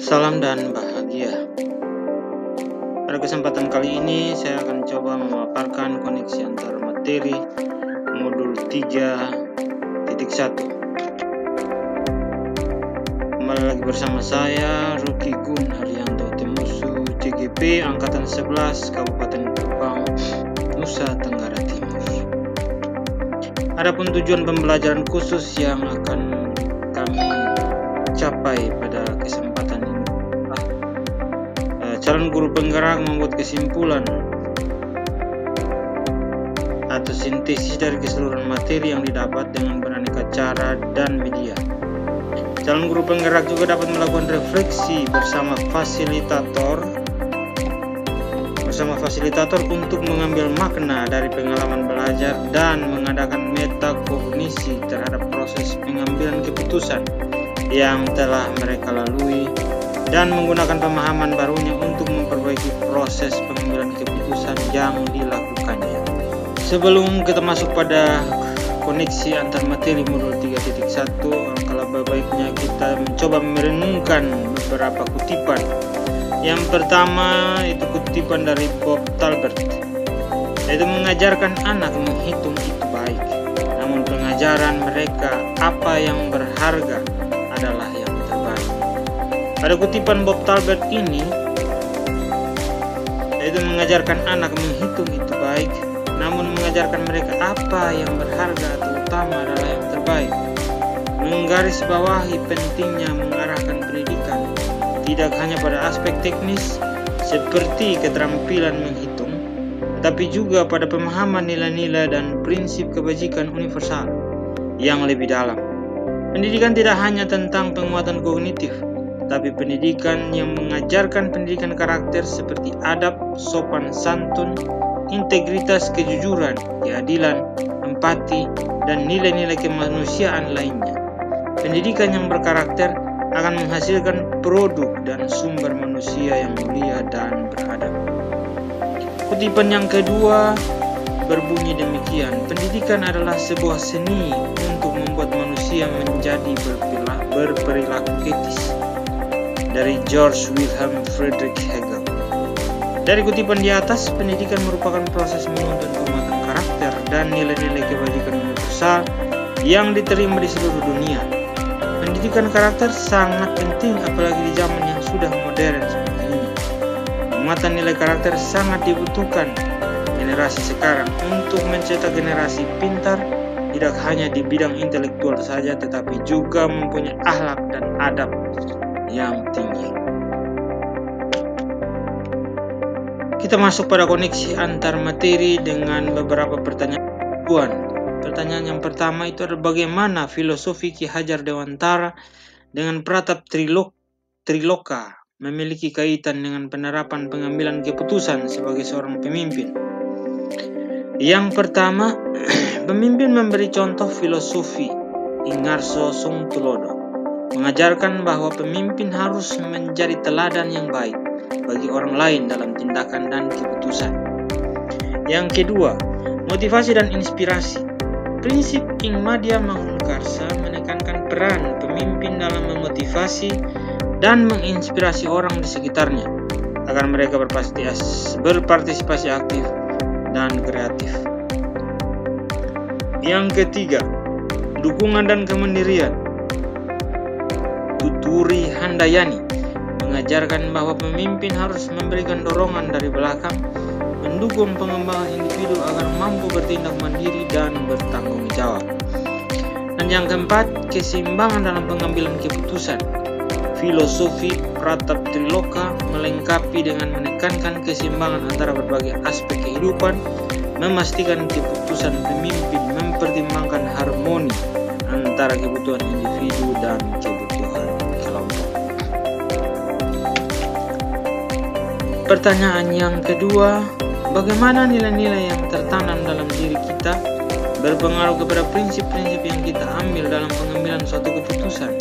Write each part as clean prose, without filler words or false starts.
Salam dan bahagia. Pada kesempatan kali ini saya akan coba memaparkan koneksi antar materi modul 3.1. Kembali lagi bersama saya Ruki Gun Haryanto Temusu, CGP Angkatan 11 Kabupaten Kupang, Nusa Tenggara Timur. Adapun tujuan pembelajaran khusus yang akan kami capai pada kesempatan ini, calon guru penggerak membuat kesimpulan atau sintesis dari keseluruhan materi yang didapat dengan beraneka cara dan media. Calon guru penggerak juga dapat melakukan refleksi bersama fasilitator untuk mengambil makna dari pengalaman belajar dan mengadakan metakognisi terhadap proses pengambilan keputusan yang telah mereka lalui dan menggunakan pemahaman barunya untuk memperbaiki proses pengambilan keputusan yang dilakukannya. Sebelum kita masuk pada koneksi antar materi modul 3.1, alangkah baiknya kita mencoba merenungkan beberapa kutipan. Yang pertama itu kutipan dari Bob Talbert, yaitu mengajarkan anak menghitung itu baik, namun pengajaran mereka apa yang berharga adalah yang terbaik. Pada kutipan Bob Talbert ini, yaitu mengajarkan anak menghitung itu baik, namun mengajarkan mereka apa yang berharga atau utama adalah yang terbaik. Menggarisbawahi pentingnya mengarahkan pendidikan tidak hanya pada aspek teknis seperti keterampilan menghitung, tapi juga pada pemahaman nilai-nilai dan prinsip kebajikan universal yang lebih dalam. Pendidikan tidak hanya tentang penguatan kognitif, tapi pendidikan yang mengajarkan pendidikan karakter seperti adab, sopan santun, integritas, kejujuran, keadilan, empati, dan nilai-nilai kemanusiaan lainnya. Pendidikan yang berkarakter akan menghasilkan produk dan sumber manusia yang mulia dan beradab. Kutipan yang kedua berbunyi demikian: pendidikan adalah sebuah seni untuk membuat manusia menjadi berperilaku etis. Dari George Wilhelm Friedrich Hegel. Dari kutipan di atas, pendidikan merupakan proses menuntun penguatan karakter dan nilai-nilai kebajikan universal yang diterima di seluruh dunia. Pendidikan karakter sangat penting apalagi di zaman yang sudah modern seperti ini. Penguatan nilai karakter sangat dibutuhkan generasi sekarang untuk mencetak generasi pintar, tidak hanya di bidang intelektual saja tetapi juga mempunyai akhlak dan adab yang tinggi. Kita masuk pada koneksi antar materi dengan beberapa pertanyaan. Pertanyaan yang pertama itu adalah bagaimana filosofi Ki Hajar Dewantara dengan Pratap Triloka memiliki kaitan dengan penerapan pengambilan keputusan sebagai seorang pemimpin. Yang pertama, pemimpin memberi contoh filosofi Ingarso Sungtulodo, mengajarkan bahwa pemimpin harus menjadi teladan yang baik bagi orang lain dalam tindakan dan keputusan. Yang kedua, motivasi dan inspirasi. Prinsip Ing Madya Mangunkarsa menekankan peran pemimpin dalam memotivasi dan menginspirasi orang di sekitarnya agar mereka berpartisipasi aktif dan kreatif. Yang ketiga, dukungan dan kemandirian. Tuturi Handayani mengajarkan bahwa pemimpin harus memberikan dorongan dari belakang, mendukung pengembangan individu agar mampu bertindak mandiri dan bertanggung jawab. Dan yang keempat, keseimbangan dalam pengambilan keputusan. Filosofi Pratap Triloka melengkapi dengan menekankan keseimbangan antara berbagai aspek kehidupan, memastikan keputusan pemimpin mempertimbangkan harmoni antara kebutuhan individu dan kebutuhan kelompok. Pertanyaan yang kedua, bagaimana nilai-nilai yang tertanam dalam diri kita berpengaruh kepada prinsip-prinsip yang kita ambil dalam pengambilan suatu keputusan?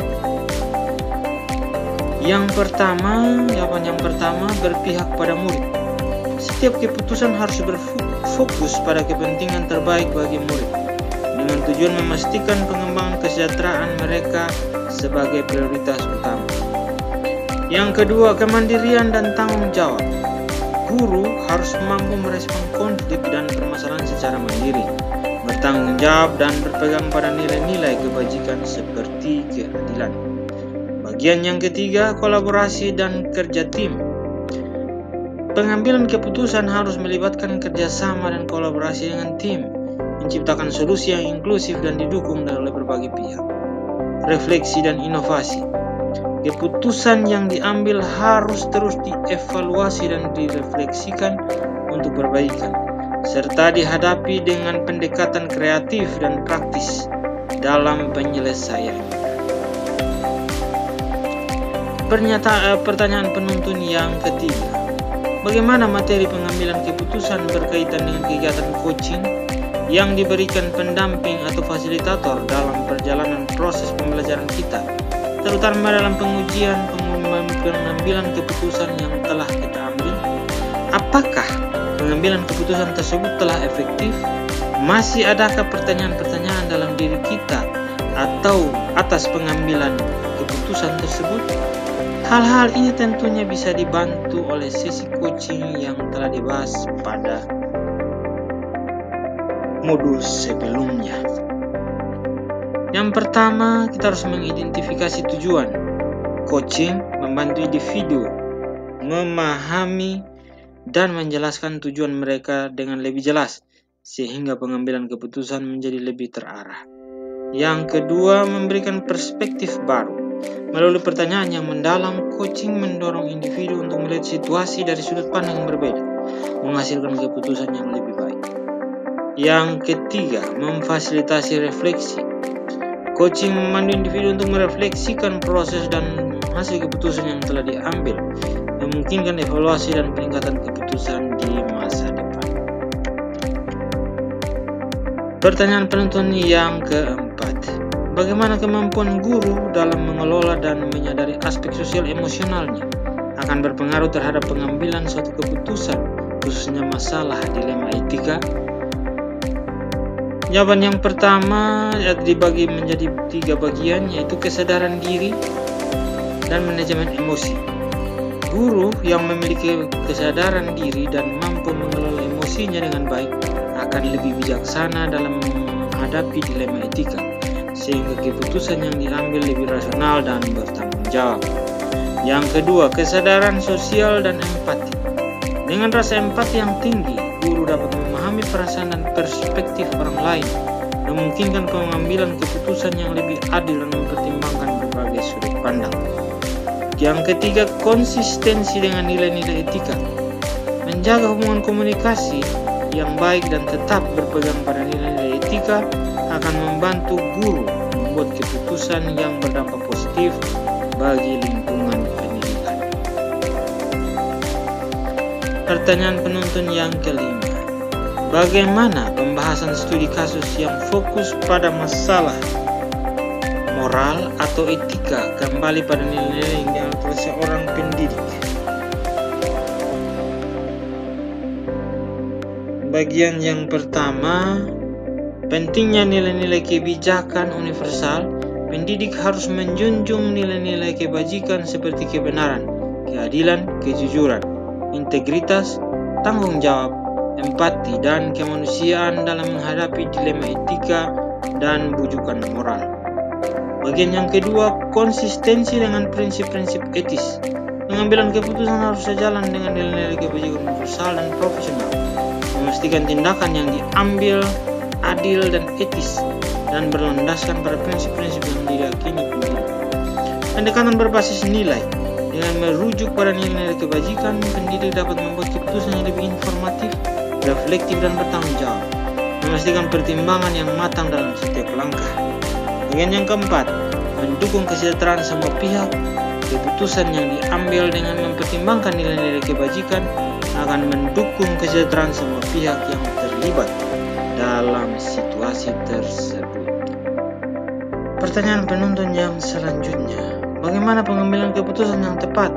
Jawaban yang pertama berpihak pada murid. Setiap keputusan harus berfokus pada kepentingan terbaik bagi murid, dengan tujuan memastikan pengembangan kesejahteraan mereka sebagai prioritas utama. Yang kedua, kemandirian dan tanggung jawab. Guru harus mampu merespon konflik dan permasalahan secara mandiri, bertanggung jawab dan berpegang pada nilai-nilai kebajikan seperti keadilan. Bagian yang ketiga, kolaborasi dan kerja tim. Pengambilan keputusan harus melibatkan kerjasama dan kolaborasi dengan tim, menciptakan solusi yang inklusif dan didukung oleh berbagai pihak. Refleksi dan inovasi. Keputusan yang diambil harus terus dievaluasi dan direfleksikan untuk perbaikan, serta dihadapi dengan pendekatan kreatif dan praktis dalam penyelesaian. Pertanyaan penuntun yang ketiga. Bagaimana materi pengambilan keputusan berkaitan dengan kegiatan coaching yang diberikan pendamping atau fasilitator dalam perjalanan proses pembelajaran kita, terutama dalam pengujian pengambilan keputusan yang telah kita ambil? Apakah pengambilan keputusan tersebut telah efektif? Masih adakah pertanyaan-pertanyaan dalam diri kita atau atas pengambilan keputusan tersebut? Hal-hal ini tentunya bisa dibantu oleh sesi coaching yang telah dibahas pada modul sebelumnya. Yang pertama, kita harus mengidentifikasi tujuan. Coaching membantu individu memahami dan menjelaskan tujuan mereka dengan lebih jelas, sehingga pengambilan keputusan menjadi lebih terarah. Yang kedua, memberikan perspektif baru. Melalui pertanyaan yang mendalam, coaching mendorong individu untuk melihat situasi dari sudut pandang yang berbeda, menghasilkan keputusan yang lebih baik. Yang ketiga, memfasilitasi refleksi. Coaching memandu individu untuk merefleksikan proses dan hasil keputusan yang telah diambil, memungkinkan evaluasi dan peningkatan keputusan di masa depan. Pertanyaan penuntun yang keempat. Bagaimana kemampuan guru dalam mengelola dan menyadari aspek sosial emosionalnya akan berpengaruh terhadap pengambilan suatu keputusan, khususnya masalah dilema etika? Jawaban yang pertama dibagi menjadi 3 bagian, yaitu kesadaran diri dan manajemen emosi. Guru yang memiliki kesadaran diri dan mampu mengelola emosinya dengan baik akan lebih bijaksana dalam menghadapi dilema etika, sehingga keputusan yang diambil lebih rasional dan bertanggung jawab. Yang kedua, kesadaran sosial dan empati. Dengan rasa empati yang tinggi, guru dapat memahami perasaan dan perspektif orang lain, memungkinkan pengambilan keputusan yang lebih adil dan mempertimbangkan berbagai sudut pandang. Yang ketiga, konsistensi dengan nilai-nilai etika. Menjaga hubungan komunikasi yang baik dan tetap berpegang pada nilai-nilai etika akan membantu guru membuat keputusan yang berdampak positif bagi lingkungan pendidikan. Pertanyaan penuntun yang kelima. Bagaimana pembahasan studi kasus yang fokus pada masalah moral atau etika kembali pada nilai-nilai yang dianut oleh seorang pendidik? Bagian yang pertama, pentingnya nilai-nilai kebijakan universal. Pendidik harus menjunjung nilai-nilai kebajikan seperti kebenaran, keadilan, kejujuran, integritas, tanggung jawab, empati, dan kemanusiaan dalam menghadapi dilema etika dan bujukan moral. Bagian yang kedua, konsistensi dengan prinsip-prinsip etis. Pengambilan keputusan harus sejalan dengan nilai-nilai kebajikan universal dan profesional, memastikan tindakan yang diambil adil dan etis dan berlandaskan pada prinsip-prinsip yang diyakini pendidik. Pendekatan berbasis nilai. Dengan merujuk pada nilai-nilai kebajikan, pendidik dapat membuat keputusan yang lebih informatif, reflektif, dan bertanggung jawab, memastikan pertimbangan yang matang dalam setiap langkah. Bagian yang keempat, mendukung kesejahteraan semua pihak. Keputusan yang diambil dengan mempertimbangkan nilai-nilai kebajikan akan mendukung kesejahteraan semua pihak yang terlibat dalam situasi tersebut. Pertanyaan penuntun yang selanjutnya. Bagaimana pengambilan keputusan yang tepat?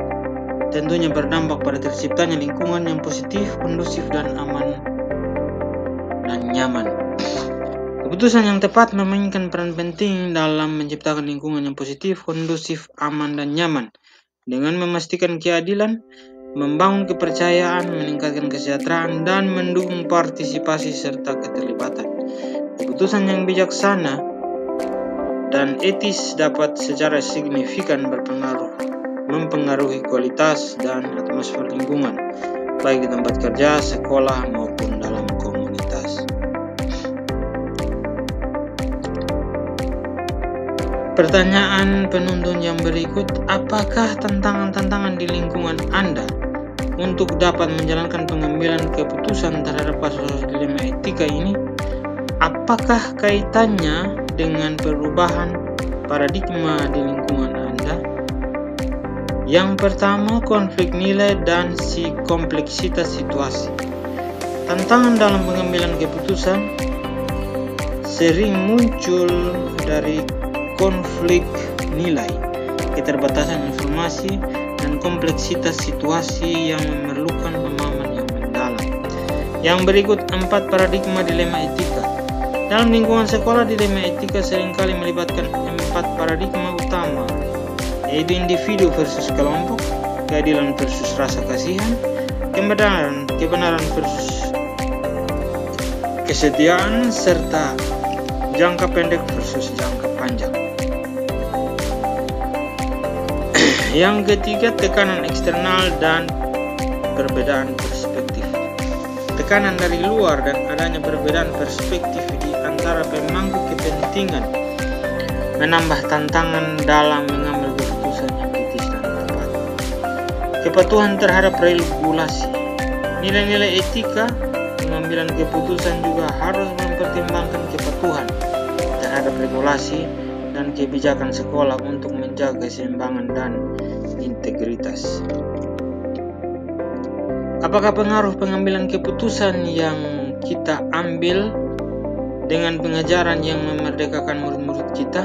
Tentunya berdampak pada terciptanya lingkungan yang positif, kondusif, dan aman dan nyaman. Keputusan yang tepat memainkan peran penting dalam menciptakan lingkungan yang positif, kondusif, aman, dan nyaman dengan memastikan keadilan, membangun kepercayaan, meningkatkan kesejahteraan, dan mendukung partisipasi serta keterlibatan. Keputusan yang bijaksana dan etis dapat secara signifikan mempengaruhi kualitas dan atmosfer lingkungan, baik di tempat kerja, sekolah, maupun dalam komunitas. Pertanyaan penuntun yang berikut, apakah tantangan-tantangan di lingkungan Anda untuk dapat menjalankan pengambilan keputusan terhadap kasus dilema etika ini? Apakah kaitannya dengan perubahan paradigma di lingkungan Anda? Yang pertama, konflik nilai dan kompleksitas situasi. Tantangan dalam pengambilan keputusan sering muncul dari konflik nilai, keterbatasan informasi, dan kompleksitas situasi yang memerlukan pemahaman yang mendalam. Yang berikut 4 paradigma dilema etika. Dalam lingkungan sekolah, dilema etika seringkali melibatkan 4 paradigma utama, yaitu individu versus kelompok, keadilan versus rasa kasihan, kebenaran versus kesetiaan, serta jangka pendek versus jangka panjang. Yang ketiga, tekanan eksternal dan perbedaan perspektif. Tekanan dari luar dan adanya perbedaan perspektif di antara pemangku kepentingan menambah tantangan dalam mengambil keputusan yang kritis dan tepat. Kepatuhan terhadap regulasi. Nilai-nilai etika pengambilan keputusan juga harus mempertimbangkan kepatuhan terhadap regulasi dan kebijakan sekolah untuk menjaga keseimbangan dan integritas. Apakah pengaruh pengambilan keputusan yang kita ambil dengan pengajaran yang memerdekakan murid-murid kita?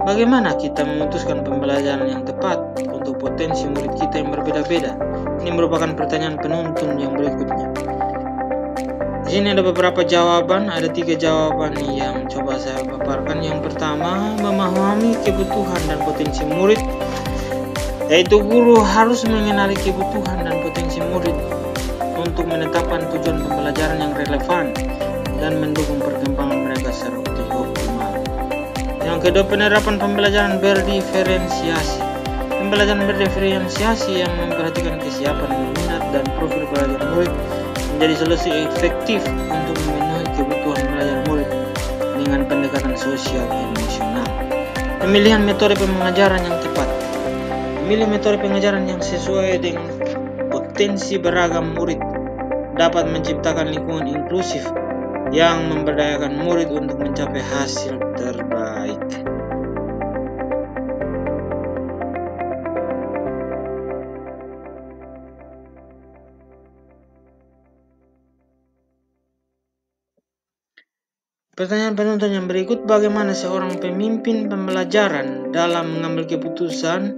Bagaimana kita memutuskan pembelajaran yang tepat untuk potensi murid kita yang berbeda-beda? Ini merupakan pertanyaan penuntun yang berikutnya. Di sini ada beberapa jawaban, ada 3 jawaban yang coba saya paparkan. Yang pertama, memahami kebutuhan dan potensi murid, yaitu guru harus mengenali kebutuhan dan potensi murid untuk menetapkan tujuan pembelajaran yang relevan dan mendukung perkembangan mereka secara optimal. Yang kedua, penerapan pembelajaran berdiferensiasi. Pembelajaran berdiferensiasi yang memperhatikan kesiapan minat dan profil belajar murid menjadi solusi efektif untuk memenuhi kebutuhan belajar murid dengan pendekatan sosial dan emosional. Pemilihan metode pengajaran yang tepat. Memilih metode pengajaran yang sesuai dengan potensi beragam murid dapat menciptakan lingkungan inklusif yang memberdayakan murid untuk mencapai hasil terbaik. Pertanyaan penuntun yang berikut, bagaimana seorang pemimpin pembelajaran dalam mengambil keputusan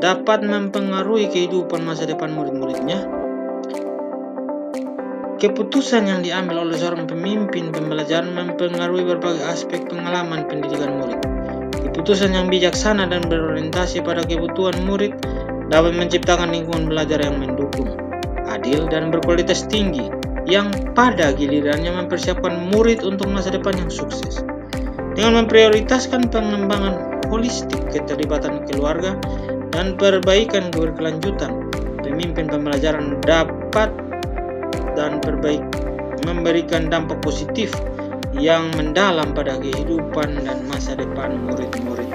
dapat mempengaruhi kehidupan masa depan murid-muridnya? Keputusan yang diambil oleh seorang pemimpin pembelajaran mempengaruhi berbagai aspek pengalaman pendidikan murid. Keputusan yang bijaksana dan berorientasi pada kebutuhan murid dapat menciptakan lingkungan belajar yang mendukung, adil, dan berkualitas tinggi, yang pada gilirannya mempersiapkan murid untuk masa depan yang sukses. Dengan memprioritaskan pengembangan holistik, keterlibatan keluarga, dan perbaikan keberkelanjutan, pemimpin pembelajaran dapat memberikan dampak positif yang mendalam pada kehidupan dan masa depan murid-murid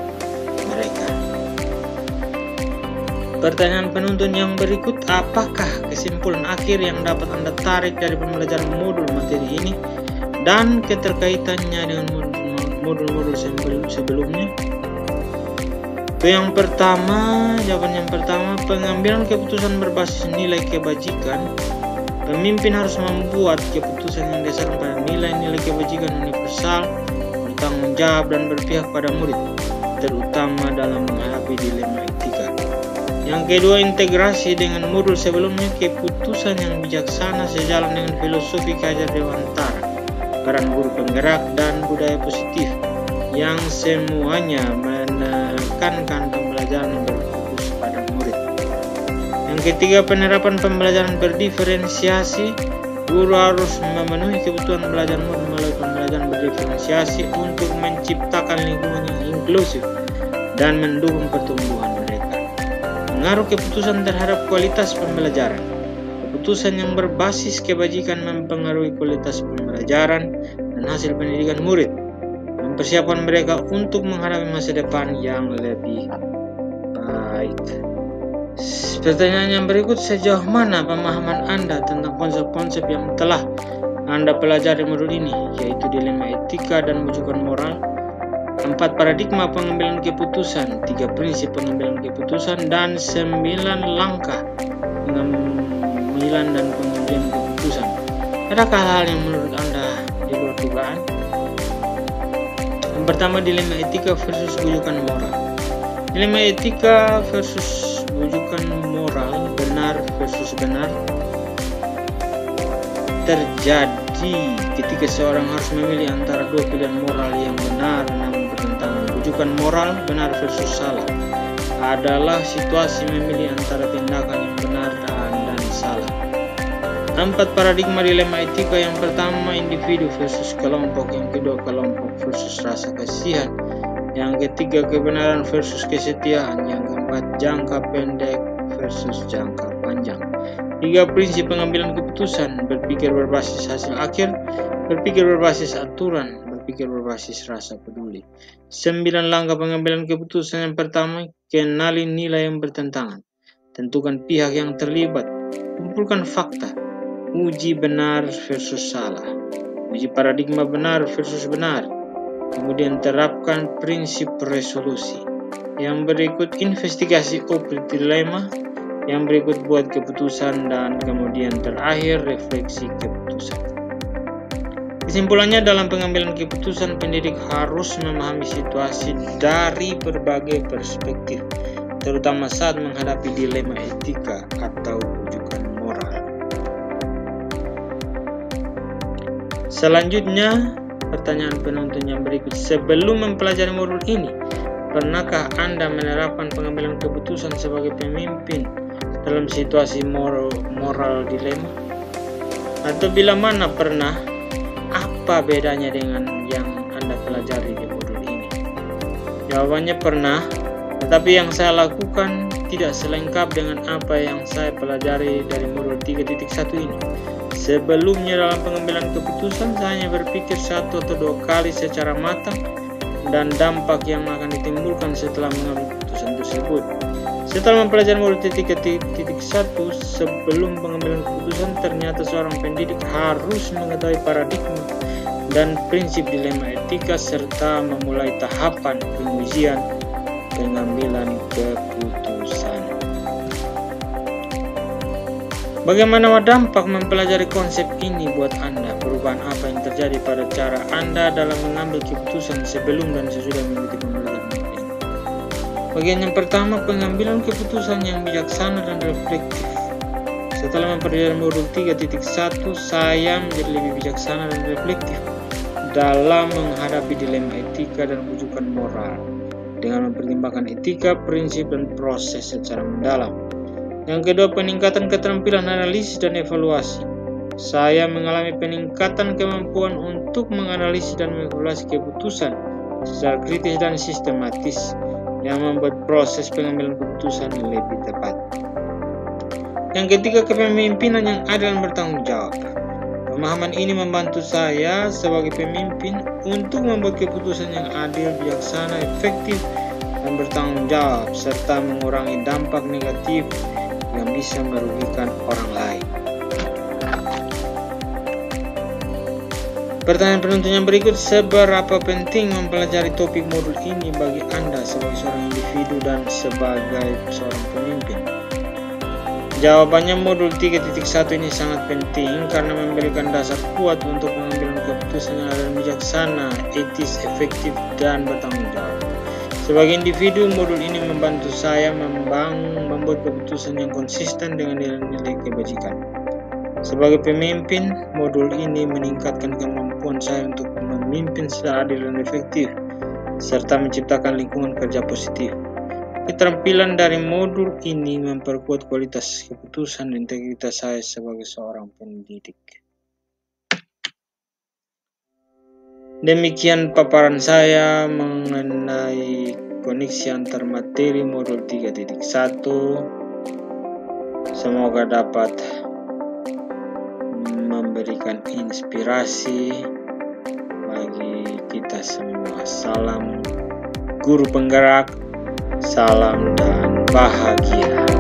mereka. Pertanyaan penuntun yang berikut, apakah kesimpulan akhir yang dapat Anda tarik dari pembelajaran modul materi ini dan keterkaitannya dengan modul-modul sebelumnya? Jawaban yang pertama, pengambilan keputusan berbasis nilai kebajikan. Pemimpin harus membuat keputusan yang didasarkan pada nilai-nilai kebajikan universal, bertanggung jawab, dan berpihak pada murid, terutama dalam menghadapi dilema etika. Yang kedua, integrasi dengan modul sebelumnya, keputusan yang bijaksana sejalan dengan filosofi keajar dewantara, peran guru penggerak, dan budaya positif, yang semuanya menekankan pembelajaran yang berfokus pada murid. Yang ketiga, penerapan pembelajaran berdiferensiasi. Guru harus memenuhi kebutuhan belajar murid melalui pembelajaran berdiferensiasi untuk menciptakan lingkungan yang inklusif dan mendukung pertumbuhan mereka. Pengaruh keputusan terhadap kualitas pembelajaran. Keputusan yang berbasis kebajikan mempengaruhi kualitas pembelajaran dan hasil pendidikan murid, mempersiapkan mereka untuk menghadapi masa depan yang lebih baik. Pertanyaan yang berikut, sejauh mana pemahaman Anda tentang konsep-konsep yang telah Anda pelajari modul ini, yaitu dilema etika dan rujukan moral, 4 paradigma pengambilan keputusan, 3 prinsip pengambilan keputusan, dan 9 langkah pengambilan dan pengambilan keputusan. Adakah hal yang menurut Anda di luar dugaan? Yang pertama, dilema etika versus rujukan moral. Dilema etika versus rujukan moral, benar versus benar, terjadi ketika seorang harus memilih antara dua pilihan moral yang benar namun bertentangan. Rujukan moral, benar versus salah, adalah situasi memilih antara tindakan yang benar dan salah. 4 paradigma dilema etika. Yang pertama, individu versus kelompok. Yang kedua, kelompok versus rasa kasihan. Yang ketiga, kebenaran versus kesetiaan. Yang keempat, jangka pendek versus jangka panjang. 3 prinsip pengambilan keputusan. Berpikir berbasis hasil akhir, berpikir berbasis aturan, berpikir berbasis rasa peduli. 9 langkah pengambilan keputusan. Yang pertama, kenali nilai yang bertentangan. Tentukan pihak yang terlibat. Kumpulkan fakta. Uji benar versus salah. Uji paradigma benar versus benar. Kemudian terapkan prinsip resolusi. Yang berikut, investigasi objek dilema. Yang berikut, buat keputusan. Dan kemudian terakhir, refleksi keputusan. Kesimpulannya, dalam pengambilan keputusan, pendidik harus memahami situasi dari berbagai perspektif, terutama saat menghadapi dilema etika atau rujukan moral. Selanjutnya, pertanyaan penonton yang berikut. Sebelum mempelajari modul ini, pernahkah Anda menerapkan pengambilan keputusan sebagai pemimpin dalam situasi moral dilema? Atau bila mana pernah, apa bedanya dengan yang Anda pelajari di modul ini? Jawabannya pernah, tetapi yang saya lakukan tidak selengkap dengan apa yang saya pelajari dari modul 3.1 ini. Sebelumnya dalam pengambilan keputusan, saya hanya berpikir 1 atau 2 kali secara matang dan dampak yang akan ditimbulkan setelah mengambil keputusan tersebut. Setelah mempelajari modul 3.1, sebelum pengambilan keputusan, ternyata seorang pendidik harus mengetahui paradigma dan prinsip dilema etika serta memulai tahapan pengujian pengambilan keputusan. Bagaimana dampak mempelajari konsep ini buat Anda? Perubahan apa yang terjadi pada cara Anda dalam mengambil keputusan sebelum dan sesudah mengikuti pembelajaran ini? Bagian yang pertama, pengambilan keputusan yang bijaksana dan reflektif. Setelah mempelajari modul 3.1, saya menjadi lebih bijaksana dan reflektif dalam menghadapi dilema etika dan rujukan moral dengan mempertimbangkan etika, prinsip, dan proses secara mendalam. Yang kedua, peningkatan keterampilan analisis dan evaluasi. Saya mengalami peningkatan kemampuan untuk menganalisis dan mengevaluasi keputusan secara kritis dan sistematis yang membuat proses pengambilan keputusan lebih tepat. Yang ketiga, kepemimpinan yang adil dan bertanggung jawab. Pemahaman ini membantu saya sebagai pemimpin untuk membuat keputusan yang adil, bijaksana, efektif, dan bertanggung jawab, serta mengurangi dampak negatif yang bisa merugikan orang lain. Pertanyaan penonton yang berikut, seberapa penting mempelajari topik modul ini bagi Anda sebagai seorang individu dan sebagai seorang pemimpin? Jawabannya, modul 3.1 ini sangat penting karena memberikan dasar kuat untuk mengambil keputusan yang adil, bijaksana, etis, efektif, dan bertanggung jawab. Sebagai individu, modul ini membantu saya membuat keputusan yang konsisten dengan nilai-nilai kebajikan. Sebagai pemimpin, modul ini meningkatkan kemampuan saya untuk memimpin secara adil dan efektif, serta menciptakan lingkungan kerja positif. Keterampilan dari modul ini memperkuat kualitas keputusan dan integritas saya sebagai seorang pendidik. Demikian paparan saya mengenai koneksi antar materi modul 3.1. Semoga dapat memberikan inspirasi bagi kita semua. Salam guru penggerak, salam dan bahagia.